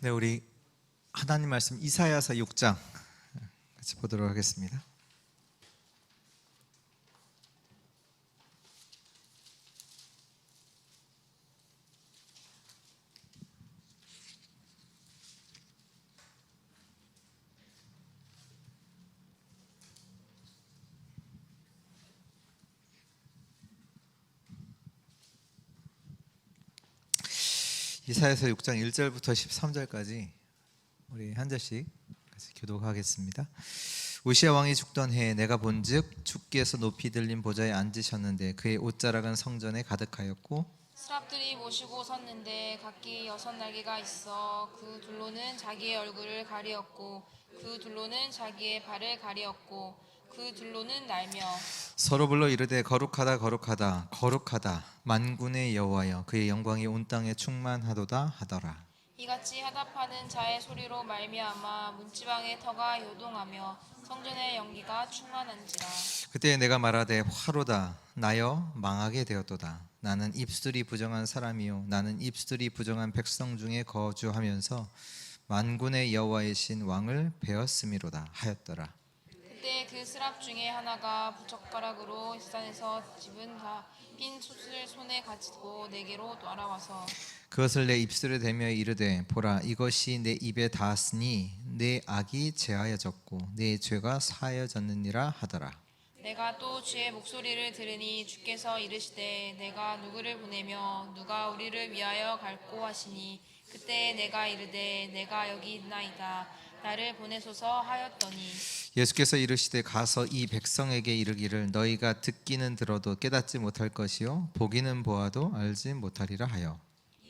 네, 우리 하나님 말씀 이사야서 6장 같이 보도록 하겠습니다. 이사야서 6장 1절부터 13절까지 우리 한 절씩 같이 교독하겠습니다. 우시야 왕이 죽던 해에 내가 본즉 주께서 높이 들린 보좌에 앉으셨는데 그의 옷자락은 성전에 가득하였고 스랍들이 모시고 섰는데 각기 6날개가 있어 그 둘로는 자기의 얼굴을 가리었고 그 둘로는 자기의 발을 가리었고 그 둘로는 날며 서로 불러 이르되 거룩하다 거룩하다 거룩하다 만군의 여호와여 그의 영광이 온 땅에 충만하도다 하더라. 이같이 하답하는 자의 소리로 말미암아 문지방의 터가 요동하며 성전의 연기가 충만한지라. 그때 내가 말하되 화로다 나여 망하게 되었도다. 나는 입술이 부정한 사람이요 나는 입술이 부정한 백성 중에 거주하면서 만군의 여호와의 신 왕을 베었음이로다 하였더라. 그때 그 스랍 중에 하나가 부젓가락으로 산에서 집은 다 빈 솥을 손에 가지고 내게로 날아와서 그것을 내 입술에 대며 이르되 보라 이것이 내 입에 닿았으니 내 악이 제하여졌고 내 죄가 사하여졌느니라 하더라. 내가 또 주의 목소리를 들으니 주께서 이르시되 내가 누구를 보내며 누가 우리를 위하여 갈꼬 하시니 그때 내가 이르되 내가 여기 있나이다 나를 보내소서 하였더니 예수께서 이르시되 가서 이 백성에게 이르기를 너희가 듣기는 들어도 깨닫지 못할 것이요 보기는 보아도 알지 못하리라 하여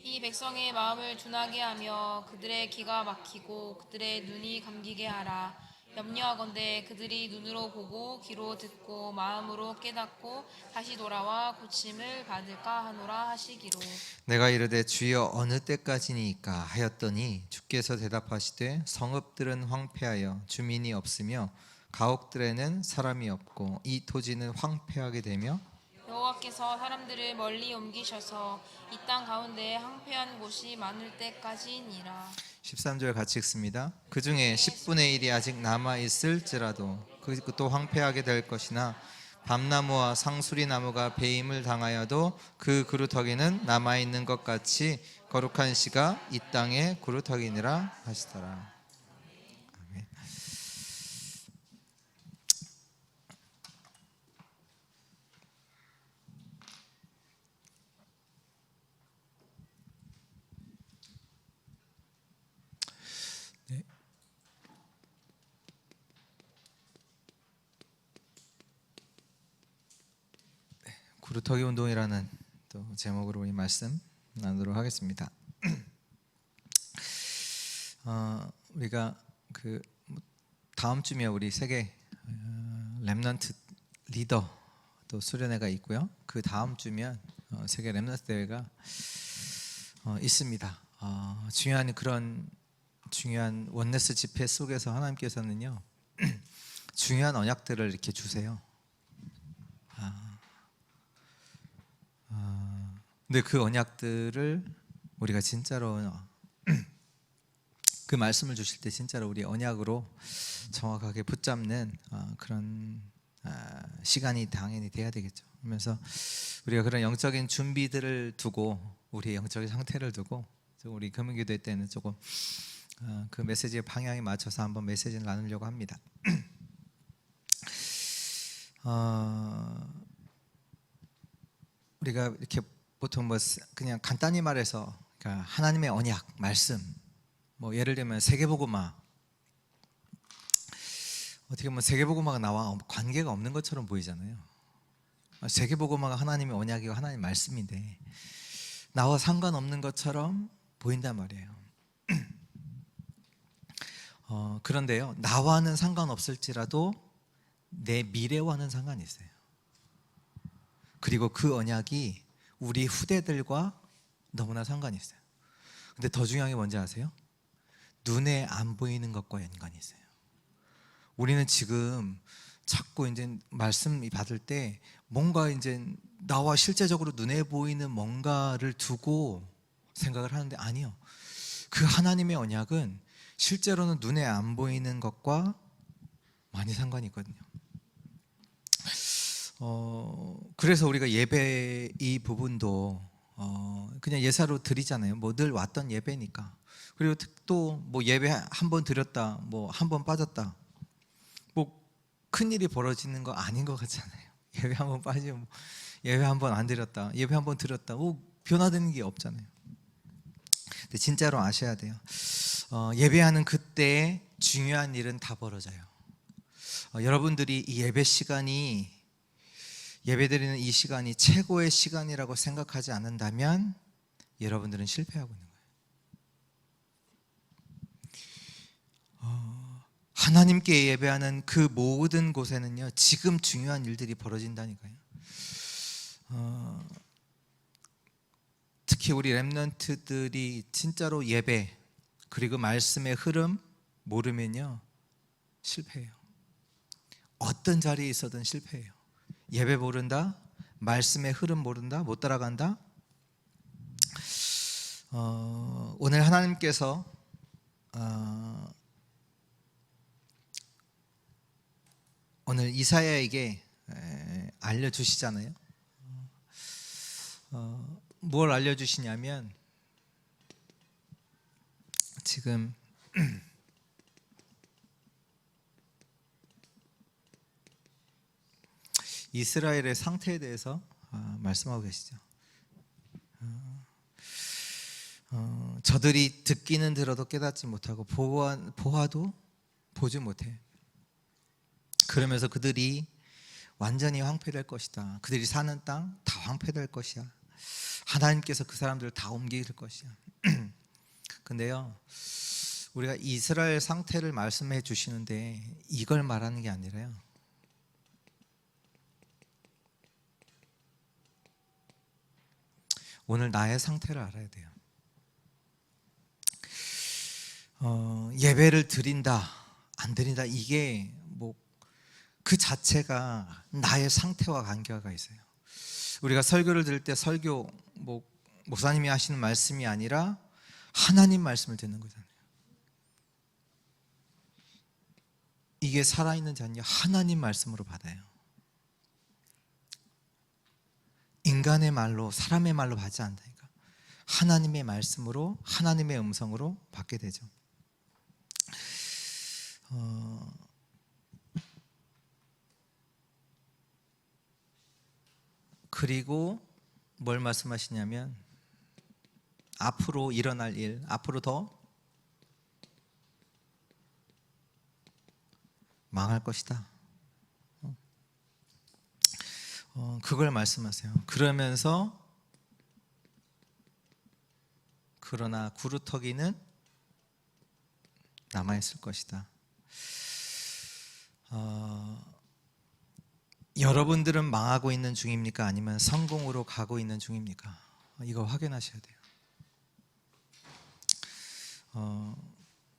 이 백성의 마음을 둔하게 하며 그들의 귀가 막히고 그들의 눈이 감기게 하라. 염려하건대 그들이 눈으로 보고 귀로 듣고 마음으로 깨닫고 다시 돌아와 고침을 받을까 하노라 하시기로. 내가 이르되 주여 어느 때까지니까 하였더니 주께서 대답하시되 성읍들은 황폐하여 주민이 없으며 가옥들에는 사람이 없고 이 토지는 황폐하게 되며 여호와께서 사람들을 멀리 옮기셔서 이 땅 가운데 황폐한 곳이 많을 때까지니라. 13절 같이 읽습니다. 그 중에 10분의 1이 아직 남아있을지라도 그것도 황폐하게 될 것이나 밤나무와 상수리 나무가 배임을 당하여도 그 그루터기는 남아있는 것 같이 거룩한 씨가 이 땅의 그루터기니라 하시더라. 아멘. 네. 그루터기 운동이라는 또 제목으로 이 말씀 나누도록 하겠습니다. 우리가 그 다음 주면 우리 세계 렘넌트 리더 또 수련회가 있고요. 그 다음 주면 세계 렘넌트 대회가 있습니다. 중요한 그런 중요한 원네스 집회 속에서 하나님께서는요 중요한 언약들을 이렇게 주세요. 근데 그 언약들을 우리가 진짜로 그 말씀을 주실 때 진짜로 우리 언약으로 정확하게 붙잡는 그런 시간이 당연히 돼야 되겠죠. 그러면서 우리가 그런 영적인 준비들을 두고 우리의 영적인 상태를 두고 우리 금요기도회 때는 조금 그 메시지의 방향에 맞춰서 한번 메시지를 나누려고 합니다. 우리가 이렇게 보통 뭐 그냥 간단히 말해서 그러니까 하나님의 언약 말씀 뭐 예를 들면 세계복음화 어떻게 보면 세계복음화가 나와 관계가 없는 것처럼 보이잖아요. 세계복음화가 하나님의 언약이고 하나님의 말씀인데 나와 상관없는 것처럼 보인단 말이에요. 그런데요 나와는 상관없을지라도 내 미래와는 상관이 있어요. 그리고 그 언약이 우리 후대들과 너무나 상관이 있어요. 근데 더 중요한 게 뭔지 아세요? 눈에 안 보이는 것과 연관이 있어요. 우리는 지금 자꾸 이제 말씀 받을 때 뭔가 이제 나와 실제적으로 눈에 보이는 뭔가를 두고 생각을 하는데 아니요. 그 하나님의 언약은 실제로는 눈에 안 보이는 것과 많이 상관이 있거든요. 그래서 우리가 예배 이 부분도 그냥 예사로 드리잖아요. 뭐 늘 왔던 예배니까. 그리고 또 뭐 예배 한 번 드렸다, 뭐 한 번 빠졌다, 뭐 큰 일이 벌어지는 거 아닌 것 같잖아요. 예배 한 번 빠지면 뭐 예배 한 번 안 드렸다, 예배 한 번 드렸다, 뭐 변화되는 게 없잖아요. 근데 진짜로 아셔야 돼요. 예배하는 그때 중요한 일은 다 벌어져요. 여러분들이 이 예배 시간이, 예배드리는 이 시간이 최고의 시간이라고 생각하지 않는다면 여러분들은 실패하고 있는 거예요. 하나님께 예배하는 그 모든 곳에는요, 지금 중요한 일들이 벌어진다니까요. 특히 우리 렘넌트들이 진짜로 예배 그리고 말씀의 흐름 모르면요, 실패해요. 어떤 자리에 있어든 실패해요. 예배 모른다, 말씀의 흐름 모른다, 못 따라간다. 오늘 하나님께서 오늘 이사야에게 알려주시잖아요. 뭘 알려주시냐면, 지금 이스라엘의 상태에 대해서 말씀하고 계시죠. 저들이 듣기는 들어도 깨닫지 못하고 보아도 보지 못해. 그러면서 그들이 완전히 황폐될 것이다. 그들이 사는 땅 다 황폐될 것이야. 하나님께서 그 사람들을 다 옮길 것이야. 근데요, 우리가 이스라엘 상태를 말씀해 주시는데 이걸 말하는 게 아니라요, 오늘 나의 상태를 알아야 돼요. 예배를 드린다 안 드린다, 이게 뭐 그 자체가 나의 상태와 관계가 있어요. 우리가 설교를 들을 때 설교 뭐 목사님이 하시는 말씀이 아니라 하나님 말씀을 듣는 거잖아요. 이게 살아있는 자는요, 하나님 말씀으로 받아요. 인간의 말로, 사람의 말로 받지 않다니까. 하나님의 말씀으로, 하나님의 음성으로 받게 되죠. 그리고 뭘 말씀하시냐면, 앞으로 일어날 일, 앞으로 더 망할 것이다. 그걸 말씀하세요. 그러면서 그러나 구루터기는 남아있을 것이다. 여러분들은 망하고 있는 중입니까? 아니면 성공으로 가고 있는 중입니까? 이거 확인하셔야 돼요.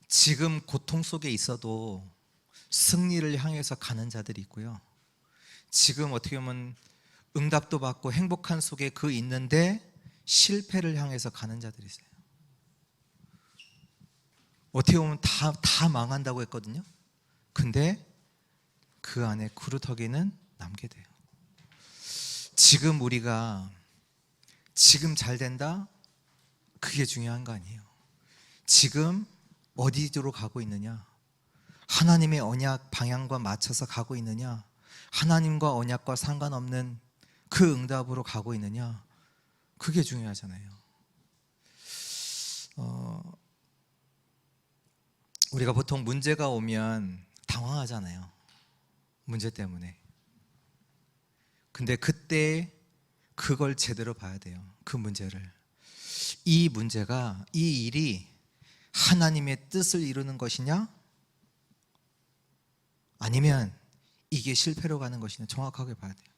지금 고통 속에 있어도 승리를 향해서 가는 자들이 있고요, 지금 어떻게 보면 응답도 받고 행복한 속에 그 있는데 실패를 향해서 가는 자들이 있어요. 어떻게 보면 다 망한다고 했거든요. 근데 그 안에 구루터기는 남게 돼요. 지금 우리가 지금 잘 된다, 그게 중요한 거 아니에요. 지금 어디로 가고 있느냐, 하나님의 언약 방향과 맞춰서 가고 있느냐, 하나님과 언약과 상관없는 그 응답으로 가고 있느냐, 그게 중요하잖아요. 우리가 보통 문제가 오면 당황하잖아요, 문제 때문에. 근데 그때 그걸 제대로 봐야 돼요. 그 문제를, 이 문제가, 이 일이 하나님의 뜻을 이루는 것이냐, 아니면 이게 실패로 가는 것이냐, 정확하게 봐야 돼요.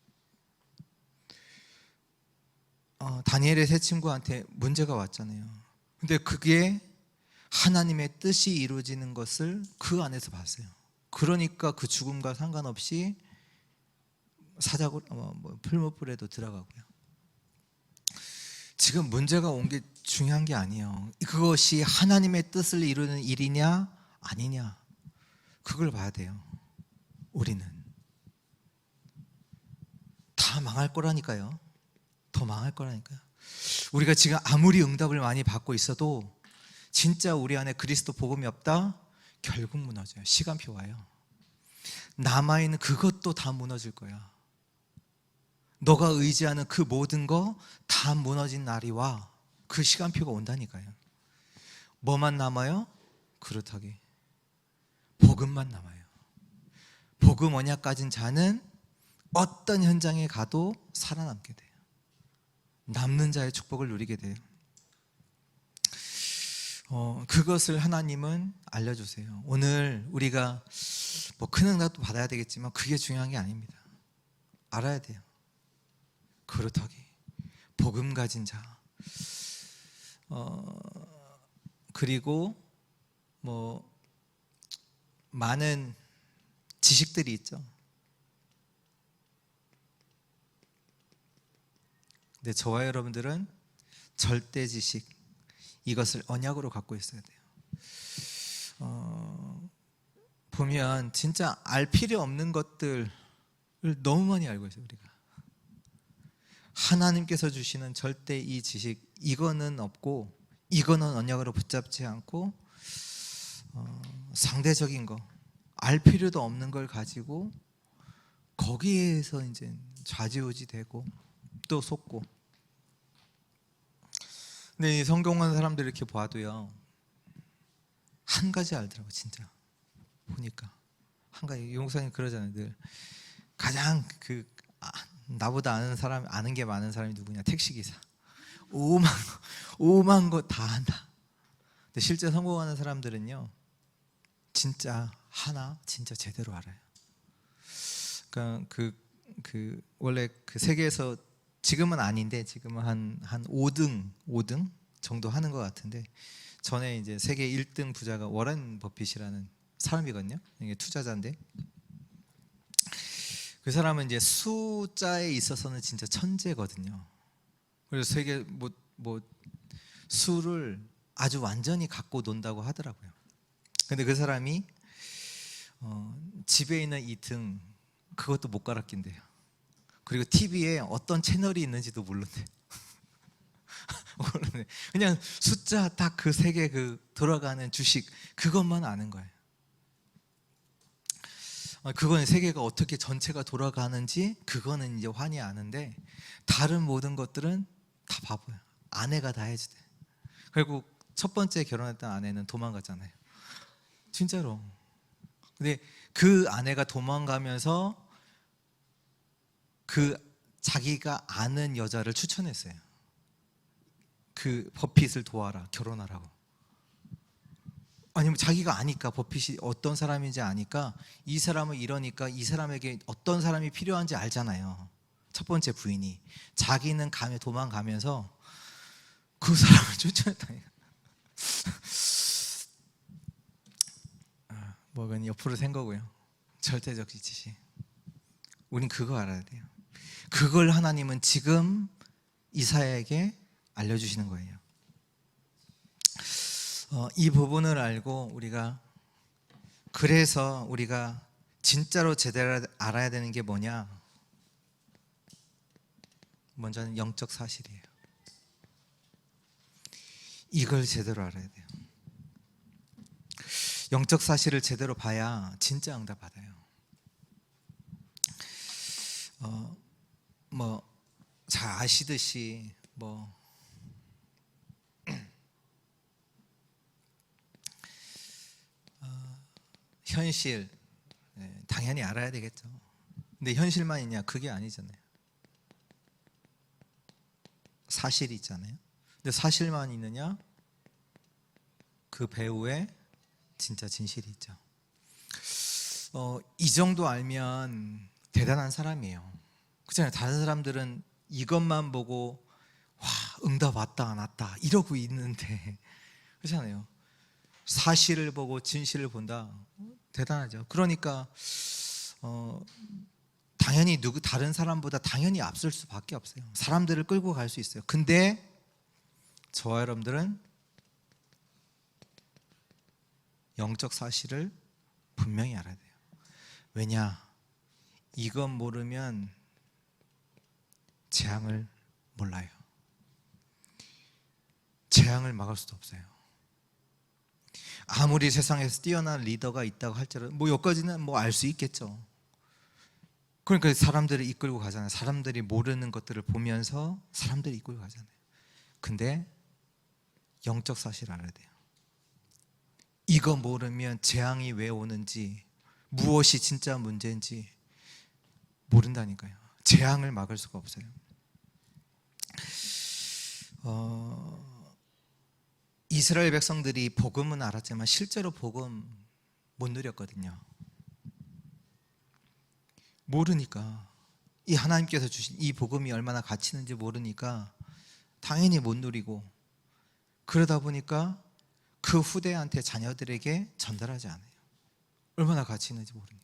다니엘의 세 친구한테 문제가 왔잖아요. 근데 그게 하나님의 뜻이 이루어지는 것을 그 안에서 봤어요. 그러니까 그 죽음과 상관없이 사자굴, 풀무불에도 들어가고요. 지금 문제가 온 게 중요한 게 아니에요. 그것이 하나님의 뜻을 이루는 일이냐 아니냐, 그걸 봐야 돼요. 우리는 다 망할 거라니까요. 더 망할 거라니까요. 우리가 지금 아무리 응답을 많이 받고 있어도 진짜 우리 안에 그리스도 복음이 없다? 결국 무너져요. 시간표 와요. 남아있는 그것도 다 무너질 거야. 너가 의지하는 그 모든 거 다 무너진 날이 와. 그 시간표가 온다니까요. 뭐만 남아요? 그렇다기 복음만 남아요. 복음 언약 가진 자는 어떤 현장에 가도 살아남게 돼요. 남는 자의 축복을 누리게 돼요. 그것을 하나님은 알려주세요. 오늘 우리가 뭐 큰 응답도 받아야 되겠지만 그게 중요한 게 아닙니다. 알아야 돼요. 그렇다기 복음 가진 자, 그리고 뭐 많은 지식들이 있죠. 근데 저와 여러분들은 절대 지식, 이것을 언약으로 갖고 있어야 돼요. 보면 진짜 알 필요 없는 것들을 너무 많이 알고 있어요. 우리가 하나님께서 주시는 절대 이 지식, 이거는 없고, 이거는 언약으로 붙잡지 않고, 상대적인 거, 알 필요도 없는 걸 가지고 거기에서 이제 좌지우지되고 또 속고. 근데 이 성공한 사람들 이렇게 봐도요, 한 가지 알더라고. 진짜 보니까 한 가지. 용사님 그러잖아요. 늘 가장 나보다 아는 게 많은 사람이 누구냐? 택시기사. 오만 거 다 안다. 근데 실제 성공하는 사람들은요, 진짜 하나 진짜 제대로 알아요. 그러니까 원래 그 세계에서 지금은 아닌데, 지금은 한 5등 정도 하는 것 같은데, 전에 이제 세계 1등 부자가 워런 버핏이라는 사람이거든요. 이게 투자자인데, 그 사람은 이제 숫자에 있어서는 진짜 천재거든요. 그래서 세계 뭐 수를 아주 완전히 갖고 논다고 하더라고요. 근데 그 사람이 집에 있는 2등 그것도 못 갈아 낀대요. 그리고 TV에 어떤 채널이 있는지도 모른대. 그냥 숫자 딱 그 세계 돌아가는 주식 그것만 아는 거예요. 그거는 세계가 어떻게 전체가 돌아가는지 그거는 이제 환히 아는데, 다른 모든 것들은 다 바보야. 아내가 다 해주대. 결국 첫 번째 결혼했던 아내는 도망갔잖아요. 진짜로. 근데 그 아내가 도망가면서 자기가 아는 여자를 추천했어요. 그 버핏을 도와라, 결혼하라고. 아니면 자기가 아니까, 버핏이 어떤 사람인지 아니까, 이 사람은 이러니까 이 사람에게 어떤 사람이 필요한지 알잖아요. 첫 번째 부인이 자기는 도망가면서 그 사람을 추천했다니까. 뭐건 옆으로 센 거고요. 절대적 지식. 우린 그거 알아야 돼요. 그걸 하나님은 지금 이사야에게 알려주시는 거예요. 이 부분을 알고 그래서 우리가 진짜로 제대로 알아야 되는 게 뭐냐? 먼저는 영적 사실이에요. 이걸 제대로 알아야 돼요. 영적 사실을 제대로 봐야 진짜 응답 받아요. 잘 아시듯이 현실, 당연히 알아야 되겠죠. 근데 현실만 있냐? 그게 아니잖아요. 사실이 있잖아요. 근데 사실만 있느냐? 그 배후에 진짜 진실이 있죠. 이 정도 알면 대단한 사람이에요. 그렇잖아요. 다른 사람들은 이것만 보고 와, 응답 왔다 안 왔다 이러고 있는데, 그렇잖아요. 사실을 보고 진실을 본다. 대단하죠. 그러니까 당연히 다른 사람보다 당연히 앞설 수밖에 없어요. 사람들을 끌고 갈 수 있어요. 근데 저와 여러분들은 영적 사실을 분명히 알아야 돼요. 왜냐? 이것 모르면 재앙을 몰라요. 재앙을 막을 수도 없어요. 아무리 세상에서 뛰어난 리더가 있다고 할지라도 뭐 여기까지는 뭐 알 수 있겠죠. 그러니까 사람들을 이끌고 가잖아요. 사람들이 모르는 것들을 보면서 사람들이 이끌고 가잖아요. 근데 영적 사실 알아야 돼요. 이거 모르면 재앙이 왜 오는지, 무엇이 진짜 문제인지 모른다니까요. 재앙을 막을 수가 없어요. 이스라엘 백성들이 복음은 알았지만 실제로 복음 못 누렸거든요. 모르니까, 이 하나님께서 주신 이 복음이 얼마나 가치 있는지 모르니까 당연히 못 누리고, 그러다 보니까 그 후대한테 자녀들에게 전달하지 않아요. 얼마나 가치 있는지 모르니까.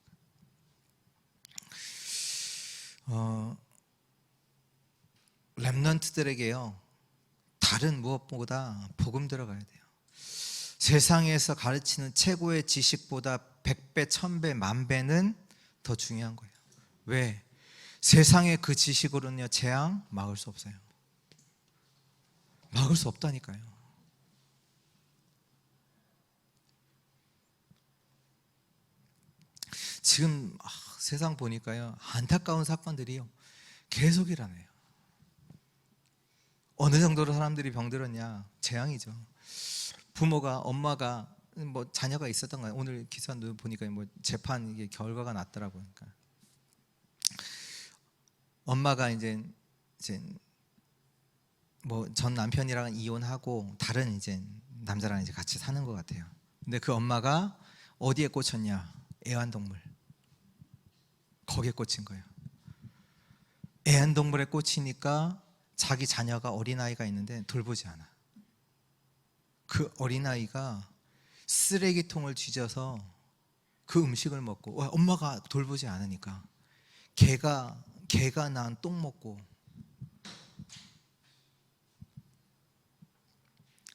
렘넌트들에게요, 다른 무엇보다 복음 들어가야 돼요. 세상에서 가르치는 최고의 지식보다 100배, 1000배, 10,000배는 더 중요한 거예요. 왜? 세상의 그 지식으로는요, 재앙 막을 수 없어요. 막을 수 없다니까요. 지금 세상 보니까요, 안타까운 사건들이요 계속 일어나요. 어느 정도로 사람들이 병들었냐? 재앙이죠. 부모가, 엄마가, 뭐 자녀가 있었던 거예요. 오늘 기사 보니까 뭐 재판 이게 결과가 났더라고요. 그러니까 엄마가 이제 뭐 전 남편이랑 이혼하고 다른 이제 남자랑 이제 같이 사는 것 같아요. 근데 그 엄마가 어디에 꽂혔냐? 애완동물. 거기에 꽂힌 거예요. 애완동물에 꽂히니까 자기 자녀가 어린아이가 있는데 돌보지 않아. 그 어린아이가 쓰레기통을 뒤져서 그 음식을 먹고, 엄마가 돌보지 않으니까 개가 낳은 똥 먹고,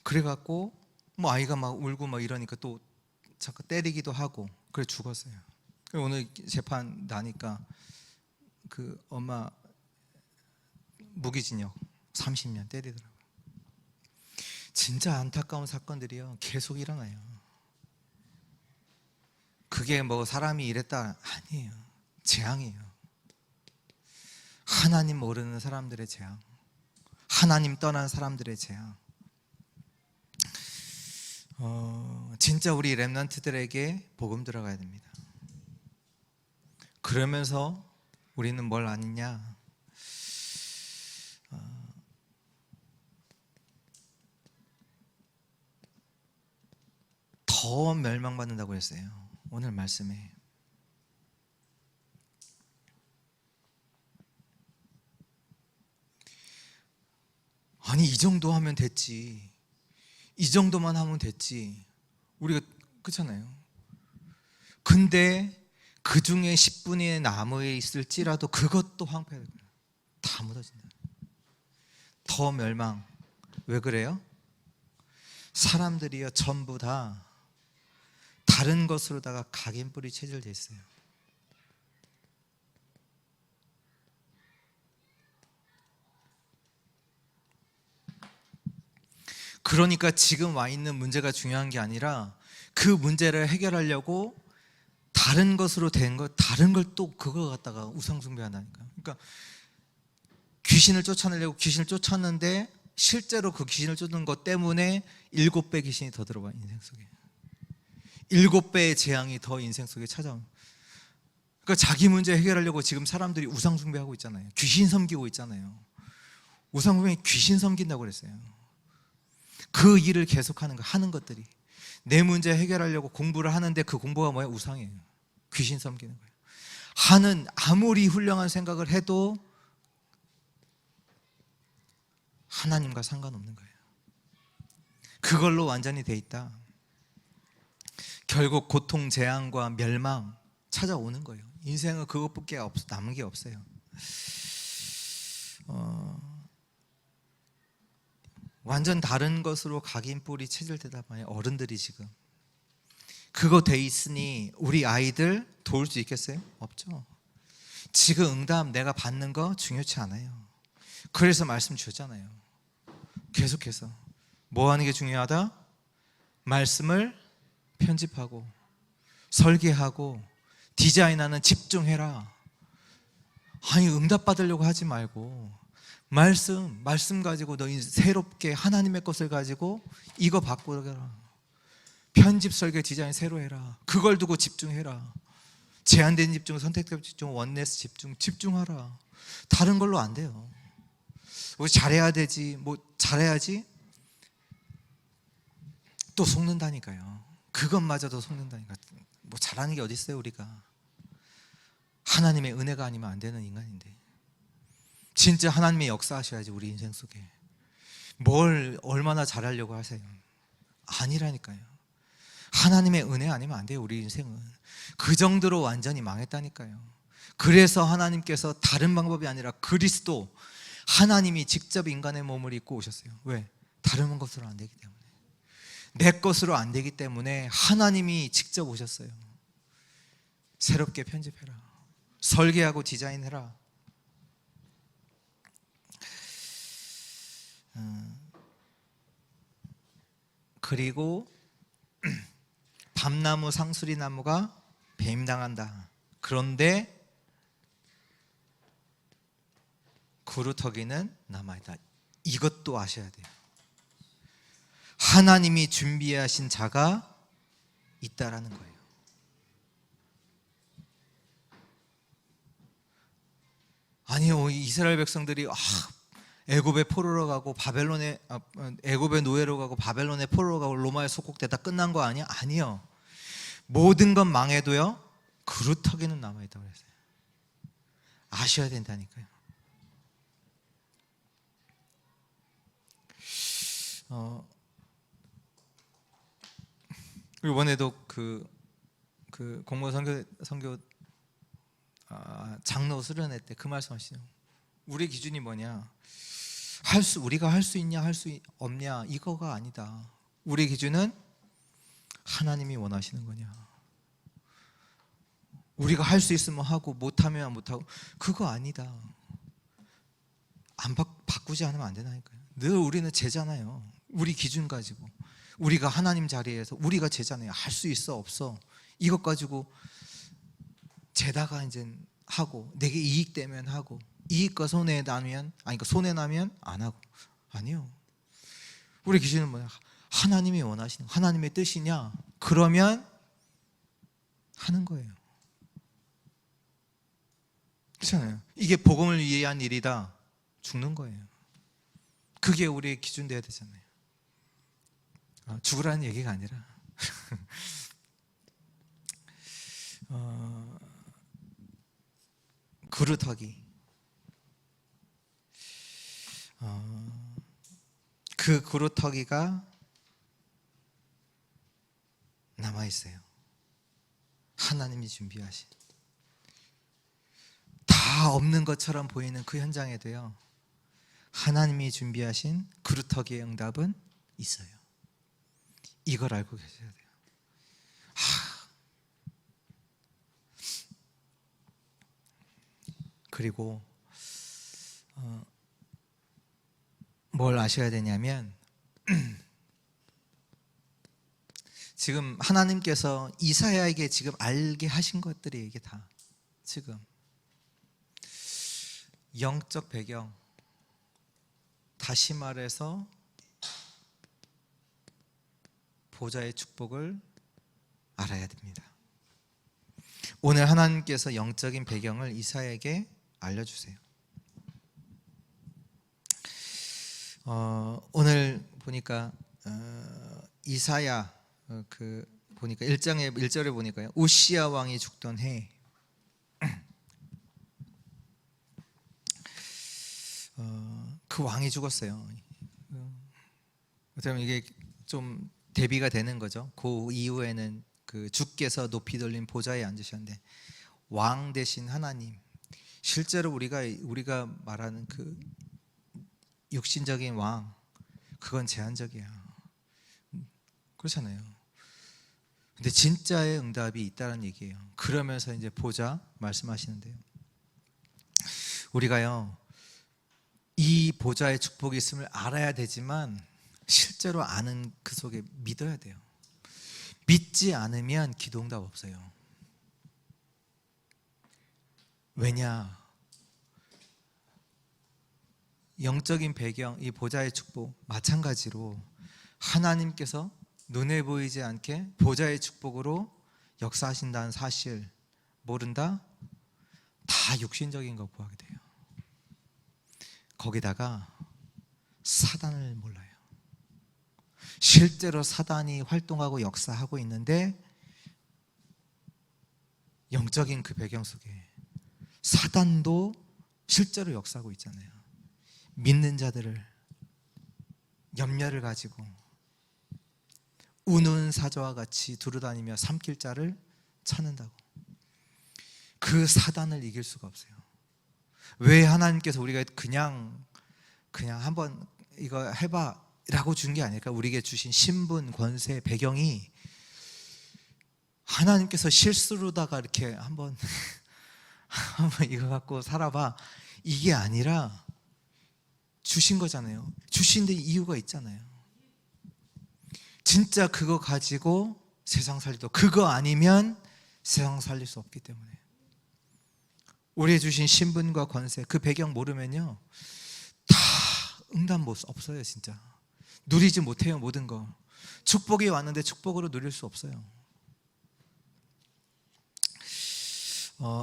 그래갖고 뭐 아이가 막 울고 막 이러니까 또 잠깐 때리기도 하고, 그래 죽었어요. 오늘 재판 나니까 그 엄마 무기징역 30년 때리더라고요. 진짜 안타까운 사건들이요 계속 일어나요. 그게 뭐 사람이 이랬다 아니에요. 재앙이에요. 하나님 모르는 사람들의 재앙, 하나님 떠난 사람들의 재앙. 진짜 우리 렘넌트들에게 복음 들어가야 됩니다. 그러면서 우리는 뭘 아느냐? 더 멸망받는다고 했어요. 오늘 말씀에. 아니 이 정도 하면 됐지, 이 정도만 하면 됐지, 우리가 그렇잖아요. 근데 그 중에 10분의 나무에 있을지라도 그것도 황폐해요. 다 묻어진다. 더 멸망. 왜 그래요? 사람들이요 전부 다 다른 것으로다가 각인뿌리 체질돼 있어요. 그러니까 지금 와 있는 문제가 중요한 게 아니라 그 문제를 해결하려고 다른 것으로 된 것, 다른 걸 또 그거 갖다가 우상숭배한다니까. 그러니까 귀신을 쫓아내려고 귀신을 쫓았는데 실제로 그 귀신을 쫓는 것 때문에 7배 귀신이 더 들어와 인생 속에. 7배의 재앙이 더 인생 속에 찾아옵니다. 그러니까 자기 문제 해결하려고 지금 사람들이 우상숭배하고 있잖아요. 귀신 섬기고 있잖아요. 우상숭배는 귀신 섬긴다고 그랬어요. 그 일을 계속하는 거, 하는 것들이 내 문제 해결하려고 공부를 하는데 그 공부가 뭐예요? 우상이에요. 귀신 섬기는 거예요. 하는 아무리 훌륭한 생각을 해도 하나님과 상관없는 거예요. 그걸로 완전히 돼 있다. 결국 고통, 재앙과 멸망 찾아오는 거예요. 인생은 그것밖에 남은 게 없어요. 완전 다른 것으로 각인뿌리 체질 대답하니 어른들이 지금 그거 돼 있으니 우리 아이들 도울 수 있겠어요? 없죠. 지금 응답 내가 받는 거 중요치 않아요. 그래서 말씀 주잖아요. 계속해서 뭐 하는 게 중요하다? 말씀을 편집하고 설계하고 디자인하는 집중해라. 아니 응답 받으려고 하지 말고 말씀 가지고 너 새롭게 하나님의 것을 가지고 이거 바꾸라. 편집 설계 디자인 새로 해라. 그걸 두고 집중해라. 제한된 집중, 선택된 집중, 원네스 집중하라. 다른 걸로 안 돼요. 뭐 잘해야 되지, 뭐 잘해야지 또 속는다니까요. 그것마저도 속는다니까. 뭐 잘하는 게 어디 있어요 우리가. 하나님의 은혜가 아니면 안 되는 인간인데 진짜 하나님의 역사하셔야지 우리 인생 속에. 뭘 얼마나 잘하려고 하세요. 아니라니까요. 하나님의 은혜 아니면 안 돼요 우리 인생은. 그 정도로 완전히 망했다니까요. 그래서 하나님께서 다른 방법이 아니라 그리스도 하나님이 직접 인간의 몸을 입고 오셨어요. 왜? 다른 것으로 안 되기 때문에. 내 것으로 안 되기 때문에 하나님이 직접 오셨어요. 새롭게 편집해라. 설계하고 디자인해라. 그리고 밤나무 상수리 나무가 배임당한다. 그런데 그루터기는 남아있다. 이것도 아셔야 돼요. 하나님이 준비하신 자가 있다라는 거예요. 아니요, 이스라엘 백성들이 애굽에 포로로 가고 애굽의 노예로 가고 바벨론의 포로로 가고 로마에 속국되다 끝난 거 아니야? 아니요. 모든 건 망해도요 그루터기는 남아있다고 그랬어요. 아셔야 된다니까요. 이번에도 그 공무원 선교 장로 수련회 때 그 말씀하시죠. 우리 기준이 뭐냐? 우리가 할 수 있냐 할 수 없냐 이거가 아니다. 우리 기준은 하나님이 원하시는 거냐. 우리가 할 수 있으면 하고 못하면 못하고 그거 아니다. 안 바꾸지 않으면 안 되나니까요. 늘 우리는 제자나요. 우리 기준 가지고 우리가 하나님 자리에서 우리가 제자네요. 할 수 있어 없어 이것 가지고 제다가 이제 하고 내게 이익되면 하고 이익과 손해 나면 손해 나면 안 하고 아니요. 우리 기준은 뭐야? 하나님이 원하시는 하나님의 뜻이냐? 그러면 하는 거예요. 그렇잖아요. 이게 복음을 위한 일이다. 죽는 거예요. 그게 우리의 기준 돼야 되잖아요. 죽으라는 얘기가 아니라 그루터기. 그 그루터기가 남아있어요. 하나님이 준비하신 다 없는 것처럼 보이는 그 현장에도요 하나님이 준비하신 그루터기의 응답은 있어요. 이걸 알고 계셔야 돼요. 그리고 뭘 아셔야 되냐면 지금 하나님께서 이사야에게 지금 알게 하신 것들이 이게 다 지금 영적 배경, 다시 말해서 보좌의 축복을 알아야 됩니다. 오늘 하나님께서 영적인 배경을 이사야에게 알려주세요. 오늘 보니까 이사야 보니까 1절에 보니까요 우시야 왕이 죽던 해 그 왕이 죽었어요. 그러면 이게 좀 대비가 되는 거죠. 그 이후에는 그 주께서 높이 돌린 보좌에 앉으셨는데 왕 대신 하나님. 실제로 우리가 말하는 그 육신적인 왕, 그건 제한적이야. 그렇잖아요. 근데 진짜의 응답이 있다는 얘기예요. 그러면서 이제 보자 말씀하시는데요. 우리가요, 이 보좌의 축복이 있음을 알아야 되지만 실제로 아는 그 속에 믿어야 돼요. 믿지 않으면 기도 응답 없어요. 왜냐? 영적인 배경, 이 보좌의 축복 마찬가지로 하나님께서 눈에 보이지 않게 보좌의 축복으로 역사하신다는 사실 모른다? 다 육신적인 거 구하게 돼요. 거기다가 사단을 몰라요. 실제로 사단이 활동하고 역사하고 있는데 영적인 그 배경 속에 사단도 실제로 역사하고 있잖아요. 믿는 자들을 염려를 가지고 우는 사자와 같이 두루다니며 삼킬 자를 찾는다고. 그 사단을 이길 수가 없어요. 왜 하나님께서 우리가 그냥 한번 이거 해봐 라고 준 게 아닐까? 우리에게 주신 신분, 권세, 배경이 하나님께서 실수로다가 이렇게 한번 이거 갖고 살아봐 이게 아니라 주신 거잖아요. 주신 데 이유가 있잖아요. 진짜 그거 가지고 세상 살리도 그거 아니면 세상 살릴 수 없기 때문에 우리의 주신 신분과 권세 그 배경 모르면요 다 응답 없어요. 진짜 누리지 못해요. 모든 거 축복이 왔는데 축복으로 누릴 수 없어요.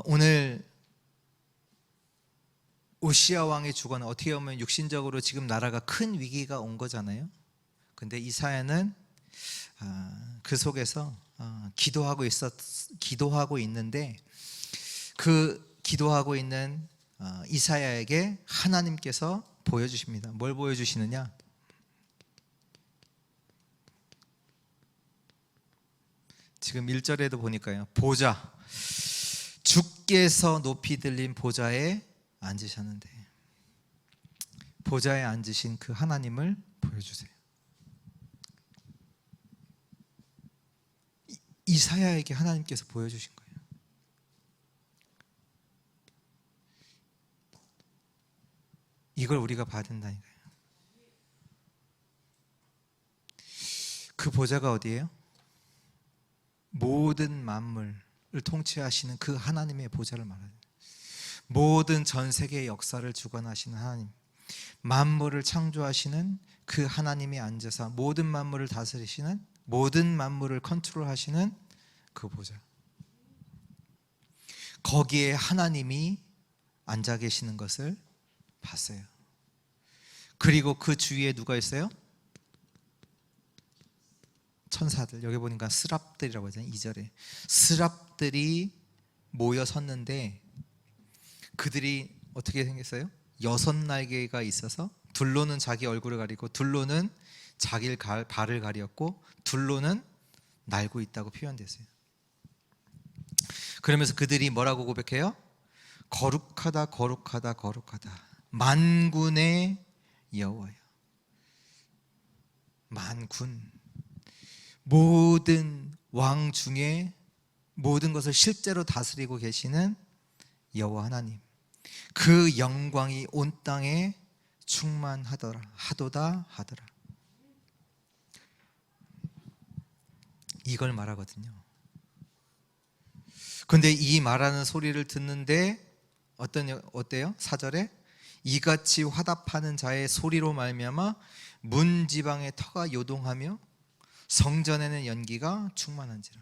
오늘 오시아 왕의 주거는 어떻게 보면 육신적으로 지금 나라가 큰 위기가 온 거잖아요. 근데 이사야는 그 속에서 기도하고 있는데 그 기도하고 있는 이사야에게 하나님께서 보여주십니다. 뭘 보여주시느냐? 지금 1절에도 보니까요. 보좌, 주께서 높이 들린 보좌에 앉으셨는데 보좌에 앉으신 그 하나님을 보여주세요. 이사야에게 하나님께서 보여주신 거예요. 이걸 우리가 봐야 된다니까요. 그 보좌가 어디예요? 모든 만물을 통치하시는 그 하나님의 보좌를 말하는, 모든 전 세계의 역사를 주관하시는 하나님, 만물을 창조하시는 그 하나님이 앉아서 모든 만물을 다스리시는, 모든 만물을 컨트롤하시는 그 보좌, 거기에 하나님이 앉아 계시는 것을 봤어요. 그리고 그 주위에 누가 있어요? 천사들. 여기 보니까 스랍들이라고 하잖아요. 2절에 스랍들이 모여 섰는데 그들이 어떻게 생겼어요? 6날개가 있어서 둘로는 자기 얼굴을 가리고 둘로는 자기 발을 가렸고 둘로는 날고 있다고 표현됐어요. 그러면서 그들이 뭐라고 고백해요? 거룩하다 거룩하다 거룩하다 만군의 여호와여. 만군, 모든 왕 중에 모든 것을 실제로 다스리고 계시는 여호와 하나님, 그 영광이 온 땅에 충만하더라 하도다 하더라. 이걸 말하거든요. 근데 이 말하는 소리를 듣는데 어때요? 4절에 이같이 화답하는 자의 소리로 말미암아 문 지방의 터가 요동하며 성전에는 연기가 충만한지라.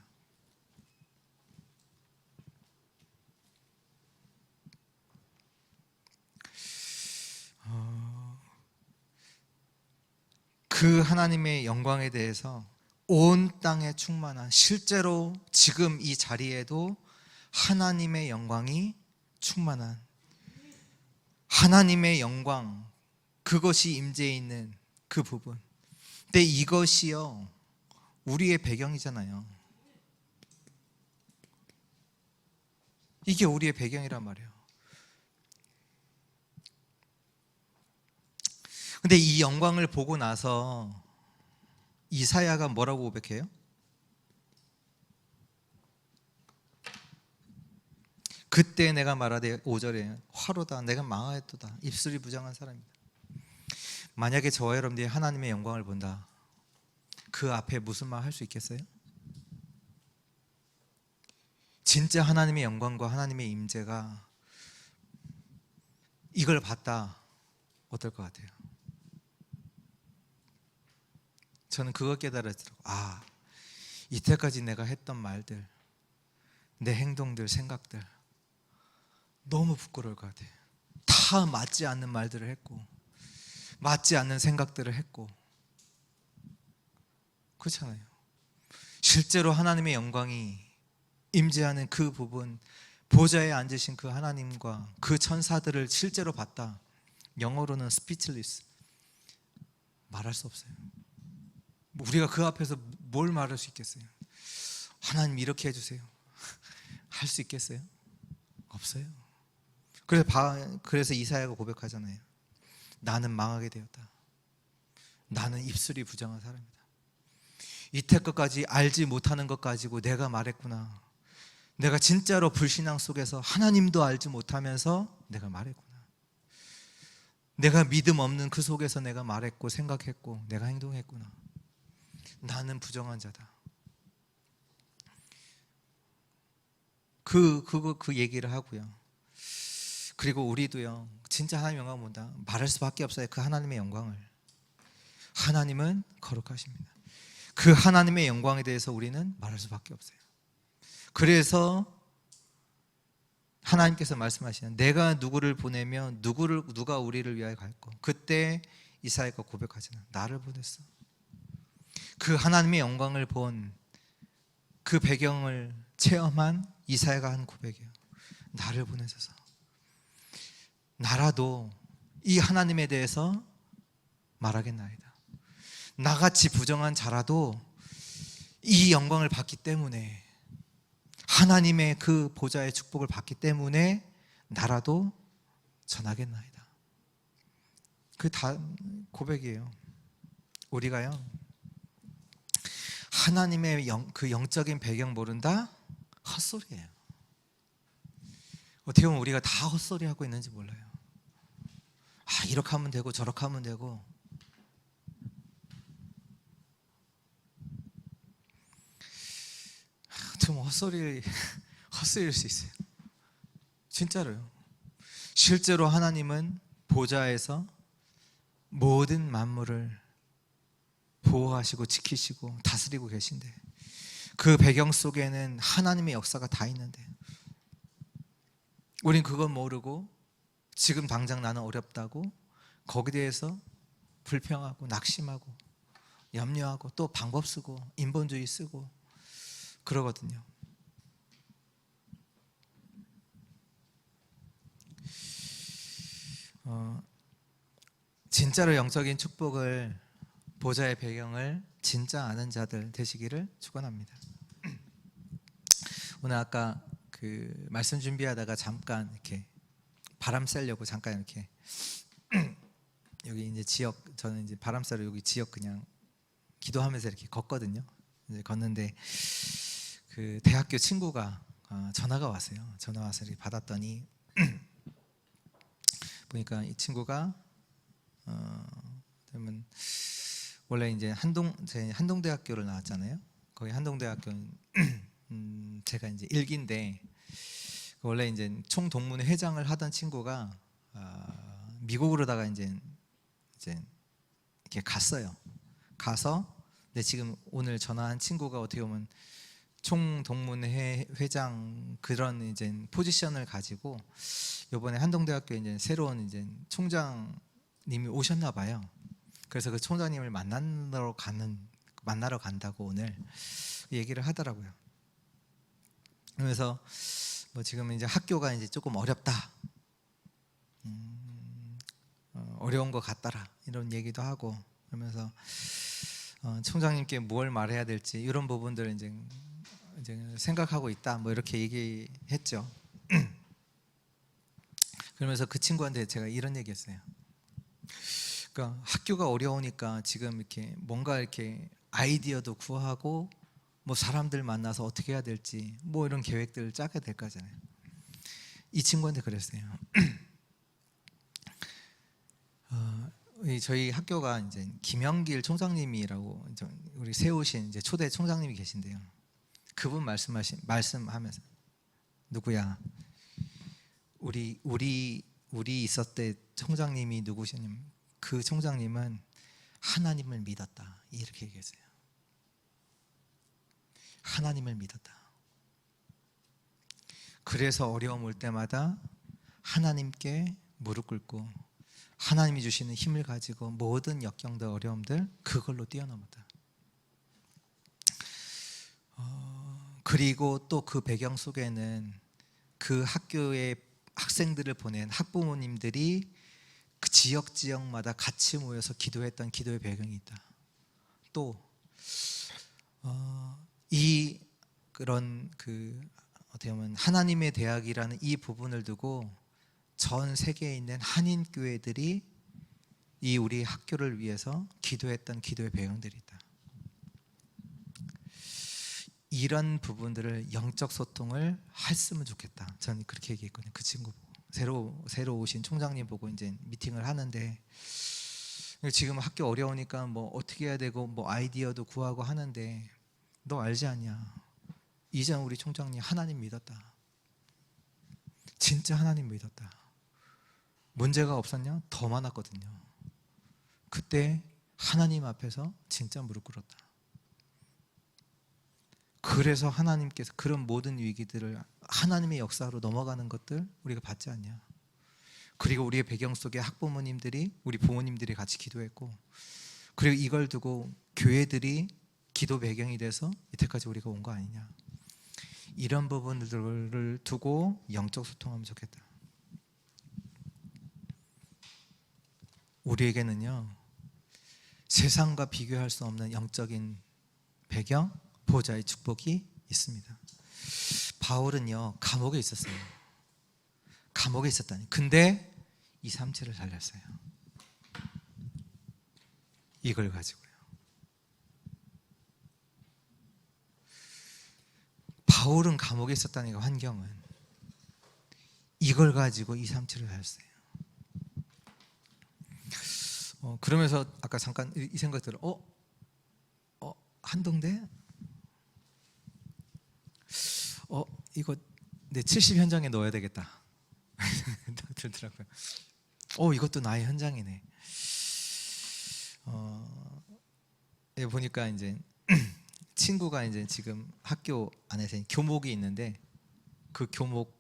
그 하나님의 영광에 대해서 온 땅에 충만한, 실제로 지금 이 자리에도 하나님의 영광이 충만한, 하나님의 영광, 그것이 임재해 있는 그 부분. 근데 이것이요 우리의 배경이잖아요. 이게 우리의 배경이란 말이에요. 근데 이 영광을 보고 나서 이사야가 뭐라고 고백해요? 그때 내가 말하되 5절에 화로다 내가 망하였도다 입술이 부정한 사람이다. 만약에 저와 여러분들이 하나님의 영광을 본다, 그 앞에 무슨 말 할 수 있겠어요? 진짜 하나님의 영광과 하나님의 임재가 이걸 봤다, 어떨 것 같아요? 저는 그거 깨달았더라고요. 아, 이때까지 내가 했던 말들, 내 행동들, 생각들 너무 부끄러울 것 같아요. 다 맞지 않는 말들을 했고, 맞지 않는 생각들을 했고, 그렇잖아요. 실제로 하나님의 영광이 임재하는 그 부분, 보좌에 앉으신 그 하나님과 그 천사들을 실제로 봤다. 영어로는 speechless, 말할 수 없어요. 우리가 그 앞에서 뭘 말할 수 있겠어요? 하나님 이렇게 해주세요, 할 수 있겠어요? 없어요. 그래서 이사야가 고백하잖아요. 나는 망하게 되었다. 나는 입술이 부정한 사람이다. 이때까지 알지 못하는 것 가지고 내가 말했구나. 내가 진짜로 불신앙 속에서 하나님도 알지 못하면서 내가 말했구나. 내가 믿음 없는 그 속에서 내가 말했고 생각했고 내가 행동했구나. 나는 부정한 자다. 그 얘기를 하고요. 그리고 우리도요, 진짜 하나님의 영광을 본다, 말할 수밖에 없어요. 그 하나님의 영광을. 하나님은 거룩하십니다. 그 하나님의 영광에 대해서 우리는 말할 수밖에 없어요. 그래서 하나님께서 말씀하시는, 내가 누구를 보내면 누가 우리를 위하여 갈까? 그때 이사야가 고백하잖아요. 나를 보냈어. 그 하나님의 영광을 본 그 배경을 체험한 이사야가 한 고백이에요. 나를 보내셔서 나라도 이 하나님에 대해서 말하겠나이다. 나같이 부정한 자라도 이 영광을 받기 때문에, 하나님의 그 보좌의 축복을 받기 때문에 나라도 전하겠나이다. 그 다 고백이에요. 우리가요, 하나님의 그 영적인 배경 모른다? 헛소리예요. 어떻게 보면 우리가 다 헛소리 하고 있는지 몰라요. 아, 이렇게 하면 되고 저렇게 하면 되고. 어떻게 보면 헛소리일 수 있어요. 진짜로요. 실제로 하나님은 보좌에서 모든 만물을 보호하시고 지키시고 다스리고 계신데, 그 배경 속에는 하나님의 역사가 다 있는데 우린 그건 모르고 지금 당장 나는 어렵다고 거기에 대해서 불평하고 낙심하고 염려하고 또 방법 쓰고 인본주의 쓰고 그러거든요. 진짜로 영적인 축복을, 보좌의 배경을 진짜 아는 자들 되시기를 축원합니다. 오늘 아까 그 말씀 준비하다가 잠깐 이렇게 바람 쐬려고 잠깐 이렇게 여기 이제 지역, 저는 이제 바람 쐬러 여기 지역 그냥 기도하면서 이렇게 걷거든요. 이제 걷는데 그 대학교 친구가 전화가 왔어요. 전화 와서 이렇게 받았더니 보니까 이 친구가 그러면 원래 이제 한동대학교를 나왔잖아요. 거기 한동대학교는 제가 이제 일기인데, 원래 이제 총동문회 회장을 하던 친구가 미국으로다가 이제 이렇게 갔어요. 가서 근데 지금 오늘 전화한 친구가 어떻게 보면 총동문회 회장 그런 이제 포지션을 가지고 이번에 한동대학교에 이제 새로운 이제 총장님이 오셨나 봐요. 그래서 그 총장님을 만나러 간다고 오늘 얘기를 하더라고요. 그래서 뭐 지금 이제 학교가 이제 조금 어렵다, 어려운 것 같더라 이런 얘기도 하고, 그러면서 총장님께 뭘 말해야 될지 이런 부분들을 이제 생각하고 있다 뭐 이렇게 얘기했죠. 그러면서 그 친구한테 제가 이런 얘기했어요. 그러니까 학교가 어려우니까 지금 이렇게 뭔가 이렇게 아이디어도 구하고 뭐 사람들 만나서 어떻게 해야 될지 뭐 이런 계획들을 짜게 될 거잖아요. 이 친구한테 그랬어요. 저희 학교가 이제 김영길 총장님이라고 우리 세우신 이제 초대 총장님이 계신데요. 그분 말씀하면서 누구야? 우리 있었을 때 총장님이 누구시냐면 그 총장님은 하나님을 믿었다 이렇게 얘기했어요. 하나님을 믿었다. 그래서 어려움 올 때마다 하나님께 무릎 꿇고 하나님이 주시는 힘을 가지고 모든 역경들 어려움들 그걸로 뛰어넘었다. 그리고 또 그 배경 속에는 그 학교에 학생들을 보낸 학부모님들이 그 지역마다 같이 모여서 기도했던 기도의 배경이 있다. 또 이 그런 그 어떻게 보면 하나님의 대학이라는 이 부분을 두고 전 세계에 있는 한인 교회들이 이 우리 학교를 위해서 기도했던 기도의 배경들이 있다. 이런 부분들을 영적 소통을 했으면 좋겠다. 저는 그렇게 얘기했거든요. 그 친구 보고 새로 오신 총장님 보고 이제 미팅을 하는데 지금 학교 어려우니까 뭐 어떻게 해야 되고 뭐 아이디어도 구하고 하는데 너 알지 않냐? 이전 우리 총장님 하나님 믿었다. 진짜 하나님 믿었다. 문제가 없었냐? 더 많았거든요. 그때 하나님 앞에서 진짜 무릎 꿇었다. 그래서 하나님께서 그런 모든 위기들을 하나님의 역사로 넘어가는 것들 우리가 봤지 않냐. 그리고 우리의 배경 속에 학부모님들이 우리 부모님들이 같이 기도했고 그리고 이걸 두고 교회들이 기도 배경이 돼서 이때까지 우리가 온 거 아니냐. 이런 부분들을 두고 영적 소통하면 좋겠다. 우리에게는요 세상과 비교할 수 없는 영적인 배경, 보좌의 축복이 있습니다. 바울은요 감옥에 있었어요. 감옥에 있었다니. 근데 237을 살렸어요. 이걸 가지고요. 바울은 감옥에 있었다니까 환경은 이걸 가지고 237을 살렸어요. 그러면서 아까 잠깐 이 생각 들어. 한동대? 이거 내 70 현장에 넣어야 되겠다. 들더라고요. 이것도 나의 현장이네. 보니까 이제 친구가 이제 지금 학교 안에서 교목이 있는데 그 교목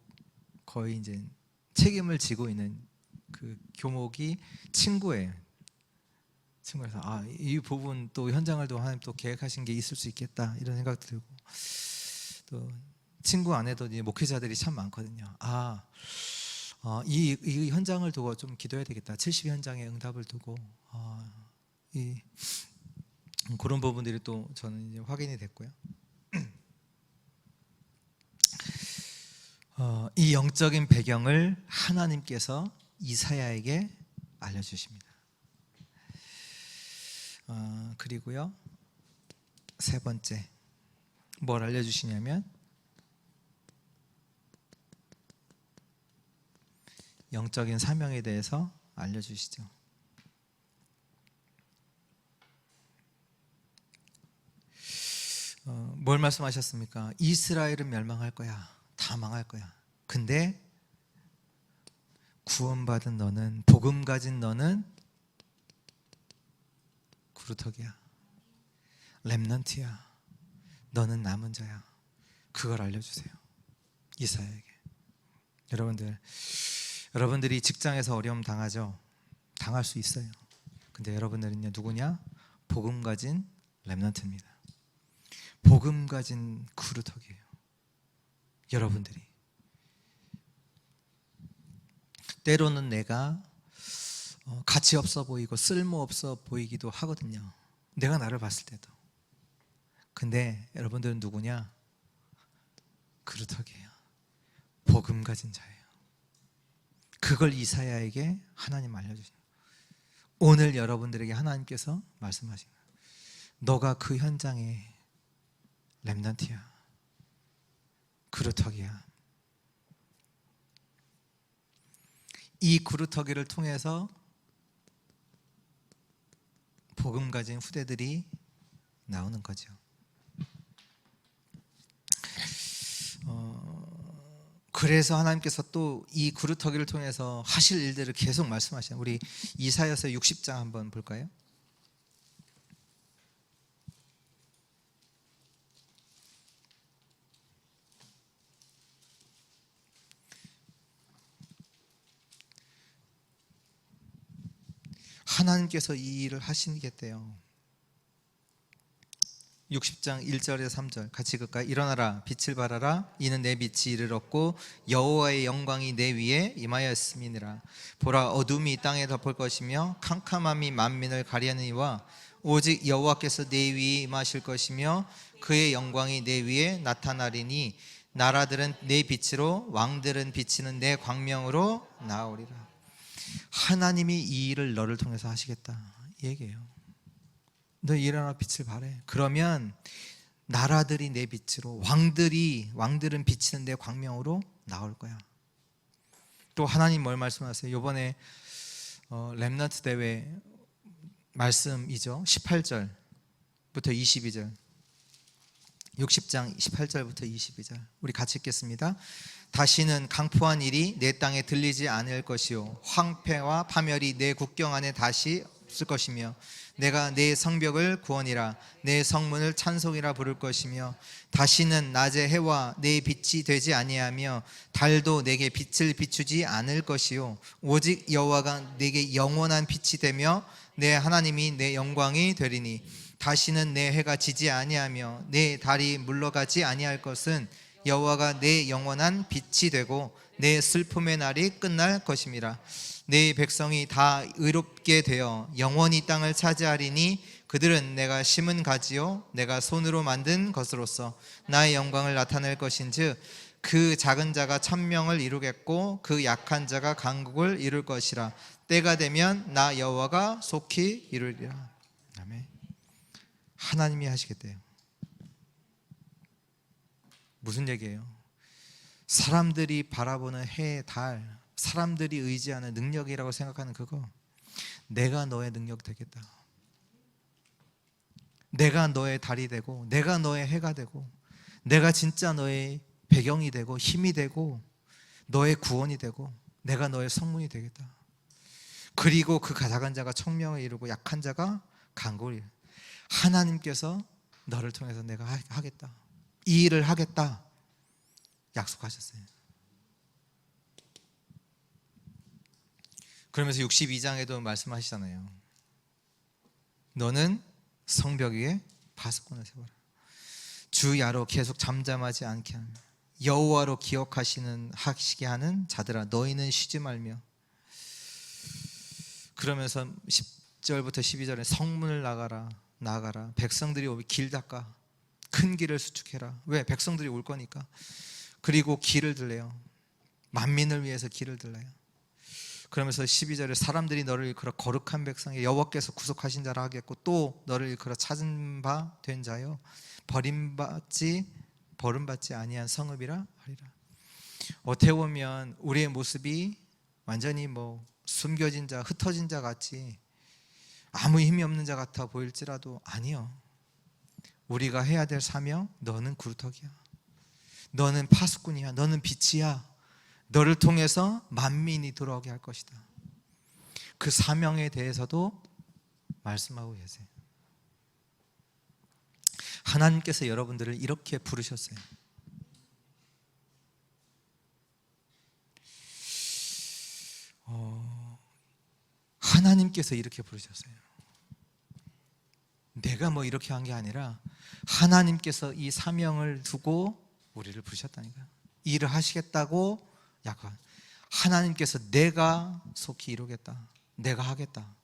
거의 이제 책임을 지고 있는 그 교목이 친구예요. 친구라서 이 부분 또 현장을 또 하나님 또 계획하신 게 있을 수 있겠다 이런 생각 들고 또 친구 안에도 이제 목회자들이 참 많거든요. 이 현장을 두고 좀 기도해야 되겠다. 70 현장의 응답을 두고 그런 부분들이 또 저는 이제 확인이 됐고요. 이 영적인 배경을 하나님께서 이사야에게 알려주십니다. 그리고요 세 번째 뭘 알려주시냐면 영적인 사명에 대해서 알려주시죠. 뭘 말씀하셨습니까? 이스라엘은 멸망할 거야. 다 망할 거야. 근데 구원받은 너는, 복음 가진 너는 구루터기야. 렘넌트야. 너는 남은 자야. 그걸 알려주세요. 이사야에게. 여러분들이 직장에서 어려움 당하죠? 당할 수 있어요. 근데 여러분들은요 누구냐? 복음 가진 렘넌트입니다. 복음 가진 구루터기예요. 여러분들이. 때로는 내가 가치 없어 보이고 쓸모 없어 보이기도 하거든요. 내가 나를 봤을 때도. 근데 여러분들은 누구냐? 구루터기예요. 복음 가진 자예요. 그걸 이사야에게 하나님 알려주세요. 오늘 여러분들에게 하나님께서 말씀하신 거예요. 너가 그 현장의 렘넌트야, 그루터기야. 이 그루터기를 통해서 복음 가진 후대들이 나오는 거죠. 그래서 하나님께서 또 이 그루터기를 통해서 하실 일들을 계속 말씀하시는, 우리 이사야서 60장 한번 볼까요? 하나님께서 이 일을 하시겠대요. 60장 1절에서 3절 같이 읽을까요? 일어나라, 빛을 발하라. 이는 내 빛이 이르렀고 여호와의 영광이 내 위에 임하였음이니라. 보라, 어둠이 땅에 덮을 것이며 캄캄함이 만민을 가리하느니와 오직 여호와께서 내 위에 임하실 것이며 그의 영광이 내 위에 나타나리니 나라들은 내 빛으로, 왕들은 비치는 내 광명으로 나오리라. 하나님이 이 일을 너를 통해서 하시겠다, 이 얘기예요. 너 일어나 빛을 발해. 그러면 나라들이 내 빛으로, 왕들은 비치는 내 광명으로 나올 거야. 또 하나님 뭘 말씀하세요? 이번에 렘넌트 대회 말씀이죠. 18절부터 22절, 60장 18절부터 22절 우리 같이 읽겠습니다. 다시는 강포한 일이 내 땅에 들리지 않을 것이요 황폐와 파멸이 내 국경 안에 다시 없을 것이며 내가 내 성벽을 구원이라 내 성문을 찬송이라 부를 것이며 다시는 낮에 해와 내 빛이 되지 아니하며 달도 내게 빛을 비추지 않을 것이요 오직 여호와가 내게 영원한 빛이 되며 내 하나님이 내 영광이 되리니 다시는 내 해가 지지 아니하며 내 달이 물러가지 아니할 것은 여호와가 내 영원한 빛이 되고 내 슬픔의 날이 끝날 것임이라. 내 백성이 다 의롭게 되어 영원히 땅을 차지하리니 그들은 내가 심은 가지요 내가 손으로 만든 것으로서 나의 영광을 나타낼 것인즉 그 작은 자가 천명을 이루겠고 그 약한 자가 강국을 이룰 것이라. 때가 되면 나 여호와가 속히 이루리라. 아멘. 하나님이 하시겠대요. 무슨 얘기예요? 사람들이 바라보는 해, 달, 사람들이 의지하는 능력이라고 생각하는 그거, 내가 너의 능력 되겠다. 내가 너의 달이 되고 내가 너의 해가 되고 내가 진짜 너의 배경이 되고 힘이 되고 너의 구원이 되고 내가 너의 성문이 되겠다. 그리고 그 작은 자가 청명을 이루고 약한 자가 강국을 이루고, 하나님께서 너를 통해서 내가 하겠다, 이 일을 하겠다 약속하셨어요. 그러면서 62장에도 말씀하시잖아요. 너는 성벽 위에 파수꾼을 세워라. 주 야로 계속 잠잠하지 않게 하며 여호와로 하시게 하는 자들아 너희는 쉬지 말며. 그러면서 10절부터 12절에 성문을 나가라. 백성들이 오면 길 닦아. 큰 길을 수축해라. 왜? 백성들이 올 거니까. 그리고 길을 들래요. 만민을 위해서 길을 들래요. 그러면서 12절에 사람들이 너를 일컬어 거룩한 백성의 여호와께서 구속하신 자라 하겠고 또 너를 일컬어 찾은 바 된 자요 버림받지 아니한 성읍이라 하리라. 어떻게 보면 우리의 모습이 완전히 숨겨진 자, 흩어진 자 같이 아무 힘이 없는 자 같아 보일지라도 아니요. 우리가 해야 될 사명, 너는 구루터기야. 너는 파수꾼이야. 너는 빛이야. 너를 통해서 만민이 돌아오게 할 것이다. 그 사명에 대해서도 말씀하고 계세요. 하나님께서 여러분들을 이렇게 부르셨어요. 하나님께서 이렇게 부르셨어요. 내가 이렇게 한 게 아니라 하나님께서 이 사명을 두고 우리를 부르셨다니까. 이 일을 하시겠다고 약간 하나님께서 내가 속히 이루겠다, 내가 하겠다.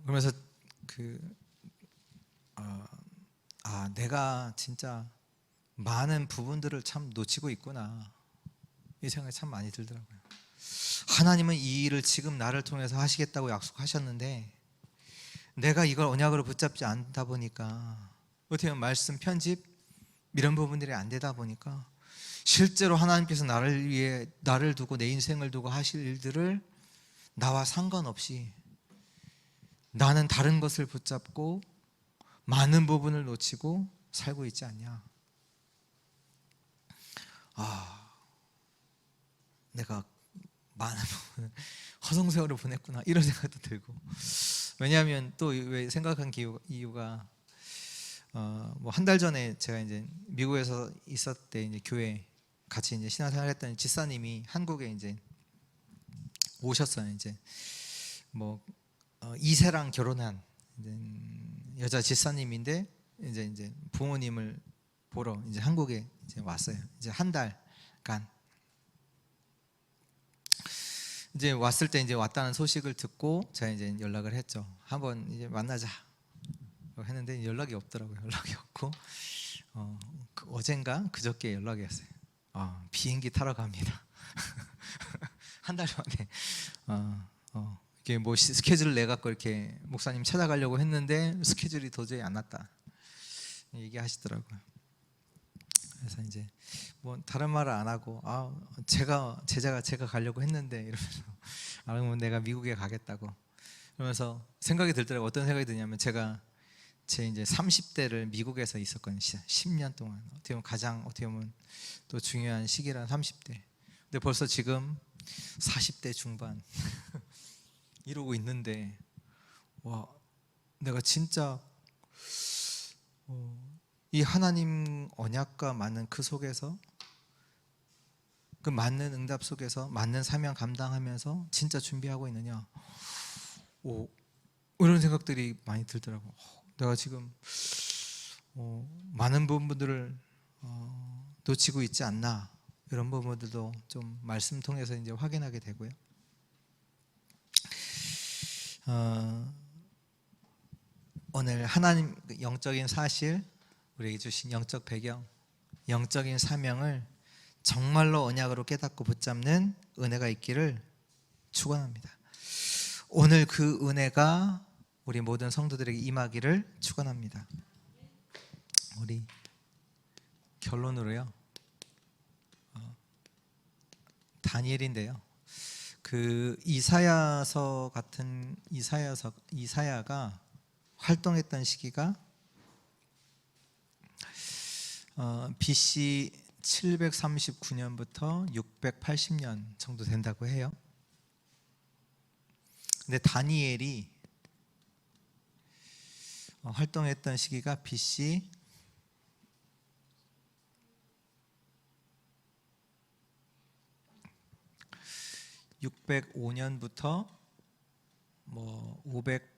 그러면서 내가 진짜 많은 부분들을 참 놓치고 있구나, 이 생각이 참 많이 들더라고요. 하나님은 이 일을 지금 나를 통해서 하시겠다고 약속하셨는데 내가 이걸 언약으로 붙잡지 않다 보니까 어떻게 보면 말씀 편집 이런 부분들이 안 되다 보니까 실제로 하나님께서 나를 위해 나를 두고 내 인생을 두고 하실 일들을 나와 상관없이 나는 다른 것을 붙잡고 많은 부분을 놓치고 살고 있지 않냐. 내가 많은 부분을 허송세월을 보냈구나 이런 생각도 들고, 왜냐하면 또 왜 생각한 이유가 뭐 한 달 전에 제가 이제 미국에서 있었을 때 이제 교회 같이 이제 신앙생활했던 집사님이 한국에 이제 오셨어요. 이제 뭐 2세랑 결혼한 이제 여자 집사님인데 이제 부모님을 보러 이제 한국에 이제 왔어요. 이제 한 달간 이제 왔을 때 이제 왔다는 소식을 듣고 제가 이제 연락을 했죠. 한번 이제 만나자 했는데 연락이 없더라고요. 연락이 없고 어젠가 그저께 연락이 왔어요. 비행기 타러 갑니다. 한 달 만에 이게 뭐 스케줄을 내 갖고 이렇게 목사님 찾아가려고 했는데 스케줄이 도저히 안 났다 얘기하시더라고요. 그래서 이제 뭐 다른 말을 안 하고 제자가 가려고 했는데 이러면서 그러면 내가 미국에 가겠다고 그러면서 생각이 들더라고요. 어떤 생각이 드냐면 제가 제 이제 30대를 미국에서 있었거든요. 10년 동안 어떻게 보면 가장 어떻게 보면 또 중요한 시기란 30대. 근데 벌써 지금 40대 중반 이러고 있는데 와 내가 진짜 이 하나님 언약과 맞는 그 속에서 그 맞는 응답 속에서 맞는 사명 감당하면서 진짜 준비하고 있느냐 이런 생각들이 많이 들더라고요. 내가 지금 많은 부분들을 놓치고 있지 않나 이런 부분들도 좀 말씀 통해서 이제 확인하게 되고요. 오늘 하나님 영적인 사실 우리에게 주신 영적 배경 영적인 사명을 정말로 언약으로 깨닫고 붙잡는 은혜가 있기를 축원합니다. 오늘 그 은혜가 우리 모든 성도들에게 임하기를 축원합니다. 우리 결론으로요. 다니엘인데요. 그 이사야서 같은 이사야가 활동했던 시기가 BC 739년부터 680년 정도 된다고 해요. 근데 다니엘이 활동했던 시기가 BC 605년부터 뭐 500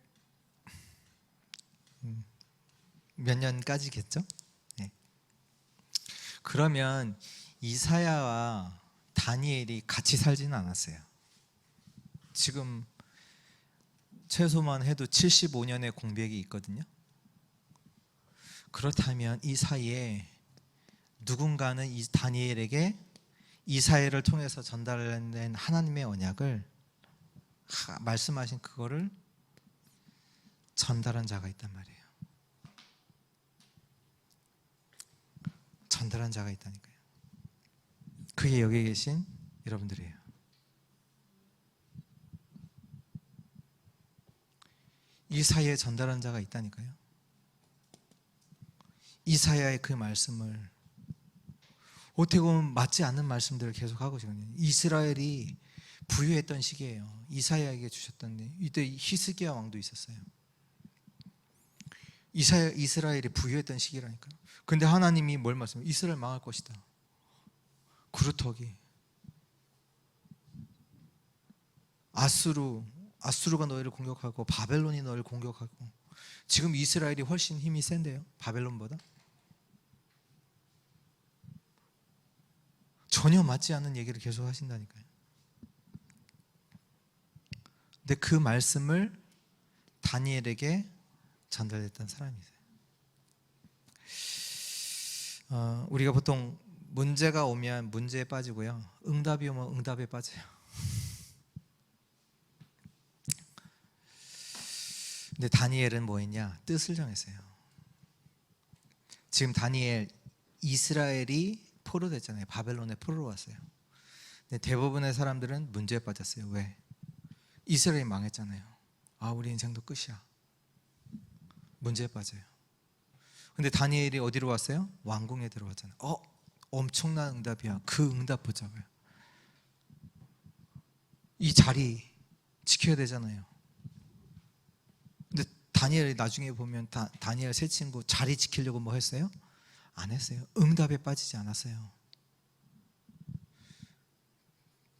몇 년까지겠죠? 네. 그러면 이사야와 다니엘이 같이 살지는 않았어요. 지금 최소만 해도 75년의 공백이 있거든요. 그렇다면 이 사이에 누군가는 이 다니엘에게 이사야를 통해서 전달된 하나님의 언약을 말씀하신 그거를 전달한 자가 있단 말이에요. 전달한 자가 있다니까요. 그게 여기 계신 여러분들이에요. 이사야에 전달한 자가 있다니까요. 이사야의 그 말씀을 어떻게 보면 맞지 않는 말씀들을 계속 하고 있거든요. 이스라엘이 부유했던 시기예요. 이사야에게 주셨던 이때 히스기야 왕도 있었어요. 이스라엘이 부유했던 시기라니까요. 근데 하나님이 뭘 말씀해요? 이스라엘 망할 것이다. 그루터기 아수르가 너희를 공격하고 바벨론이 너희를 공격하고 지금 이스라엘이 훨씬 힘이 센데요. 바벨론보다. 전혀 맞지 않는 얘기를 계속 하신다니까요. 근데 그 말씀을 다니엘에게 전달했던 사람이세요. 우리가 보통 문제가 오면 문제에 빠지고요. 응답이 오면 응답에 빠져요. 근데 다니엘은 뭐 했냐? 뜻을 정했어요. 지금 다니엘, 이스라엘이 포로됐잖아요. 바벨론에 포로로 왔어요. 근데 대부분의 사람들은 문제에 빠졌어요. 왜? 이스라엘이 망했잖아요. 아, 우리 인생도 끝이야. 문제에 빠져요. 근데 다니엘이 어디로 왔어요? 왕궁에 들어왔잖아요. 엄청난 응답이야. 그 응답 붙잡아요. 이 자리 지켜야 되잖아요. 근데 다니엘이 나중에 보면 다니엘 세 친구 자리 지키려고 뭐 했어요? 안 했어요. 응답에 빠지지 않았어요.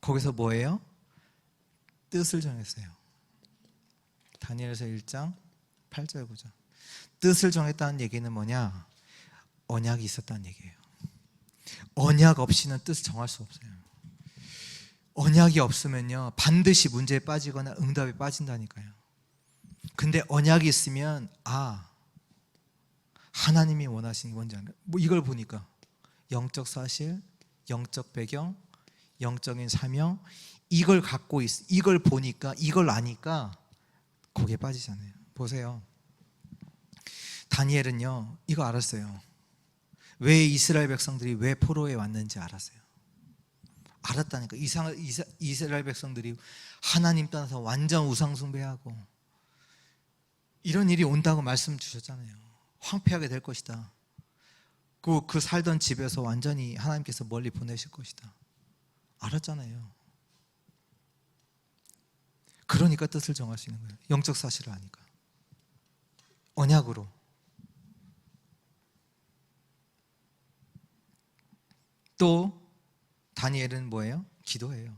거기서 뭐예요? 뜻을 정했어요. 다니엘서 1장 8절 보자. 뜻을 정했다는 얘기는 뭐냐? 언약이 있었다는 얘기예요. 언약 없이는 뜻을 정할 수 없어요. 언약이 없으면요 반드시 문제에 빠지거나 응답에 빠진다니까요. 근데 언약이 있으면 하나님이 원하시는 게 뭔지 알아요. 뭐 이걸 보니까 영적 사실, 영적 배경, 영적인 사명, 이걸 갖고 이걸 보니까, 이걸 아니까 거기에 빠지잖아요. 보세요. 다니엘은요 이거 알았어요. 왜 이스라엘 백성들이 왜 포로에 왔는지 알았어요. 알았다니까. 이스라엘 백성들이 하나님 떠나서 완전 우상 숭배하고 이런 일이 온다고 말씀 주셨잖아요. 황폐하게 될 것이다. 그 살던 집에서 완전히 하나님께서 멀리 보내실 것이다. 알았잖아요. 그러니까 뜻을 정할 수 있는 거예요. 영적 사실을 아니까. 언약으로. 또 다니엘은 뭐예요? 기도해요.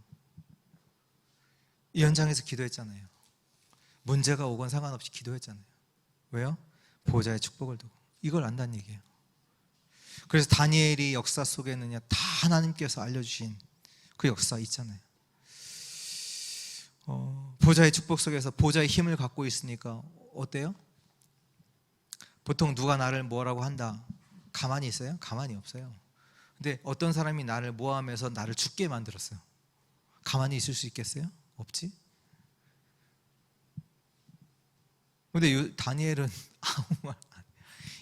이 현장에서 기도했잖아요. 문제가 오건 상관없이 기도했잖아요. 왜요? 보호자의 축복을 두고. 이걸 안다는 얘기예요. 그래서 다니엘이 역사 속에는요 다 하나님께서 알려주신 그 역사 있잖아요. 보호자의 축복 속에서 보호자의 힘을 갖고 있으니까 어때요? 보통 누가 나를 뭐라고 한다 가만히 있어요? 가만히 없어요. 근데 어떤 사람이 나를 모함해서 나를 죽게 만들었어요. 가만히 있을 수 있겠어요? 없지. 근데 다니엘은 아무 말 안 해요.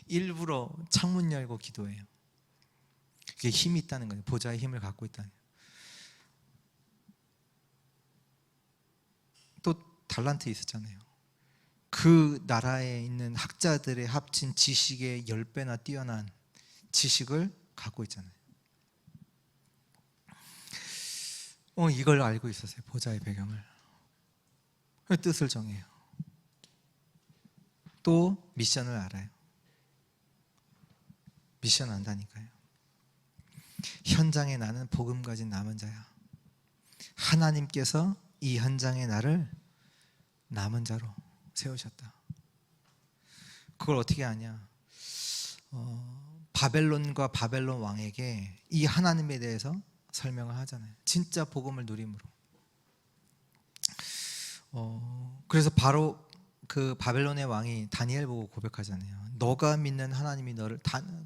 일부러 창문 열고 기도해요. 그게 힘이 있다는 거예요. 보좌의 힘을 갖고 있다는 거예요. 또 달란트 있었잖아요. 그 나라에 있는 학자들의 합친 지식의 10배나 뛰어난 지식을 갖고 있잖아요. 이걸 알고 있었어요. 보좌의 배경을. 뜻을 정해요. 또 미션을 알아요. 미션 안다니까요. 현장에 나는 복음 가진 남은 자야. 하나님께서 이 현장에 나를 남은 자로 세우셨다. 그걸 어떻게 아냐? 바벨론과 바벨론 왕에게 이 하나님에 대해서 설명을 하잖아요. 진짜 복음을 누림으로. 그래서 바로 그 바벨론의 왕이 다니엘 보고 고백하잖아요. 너가 믿는 하나님이 너를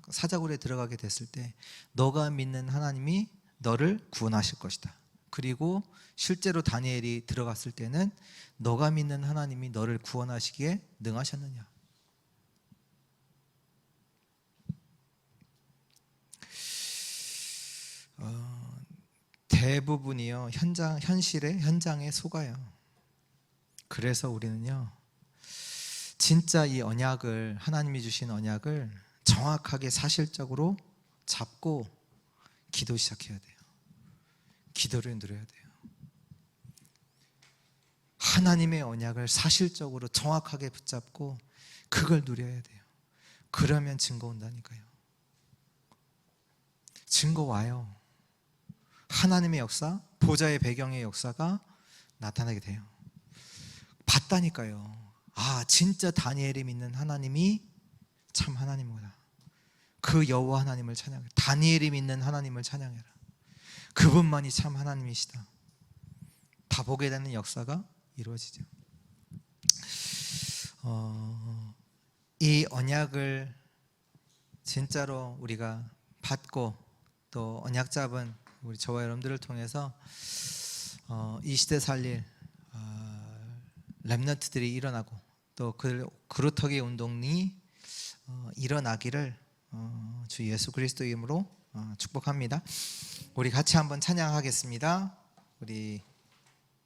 사자굴에 들어가게 됐을 때 너가 믿는 하나님이 너를 구원하실 것이다. 그리고 실제로 다니엘이 들어갔을 때는 너가 믿는 하나님이 너를 구원하시기에 능하셨느냐. 대부분이요 현장에 속아요. 그래서 우리는요 진짜 이 언약을, 하나님이 주신 언약을 정확하게 사실적으로 잡고 기도 시작해야 돼요. 기도를 누려야 돼요. 하나님의 언약을 사실적으로 정확하게 붙잡고 그걸 누려야 돼요. 그러면 증거 온다니까요. 증거 와요. 하나님의 역사, 보좌의 배경의 역사가 나타나게 돼요. 봤다니까요. 진짜 다니엘이 믿는 하나님이 참 하나님이구나. 그 여호와 하나님을 찬양해라. 다니엘이 믿는 하나님을 찬양해라. 그분만이 참 하나님이시다. 다 보게 되는 역사가 이루어지죠. 이 언약을 진짜로 우리가 받고 또 언약 잡은 우리 저와 여러분들을 통해서 이 시대 살릴 렘넌트들이 일어나고 또 그루터기 운동이 일어나기를 주 예수 그리스도 이름으로 축복합니다. 우리 같이 한번 찬양하겠습니다. 우리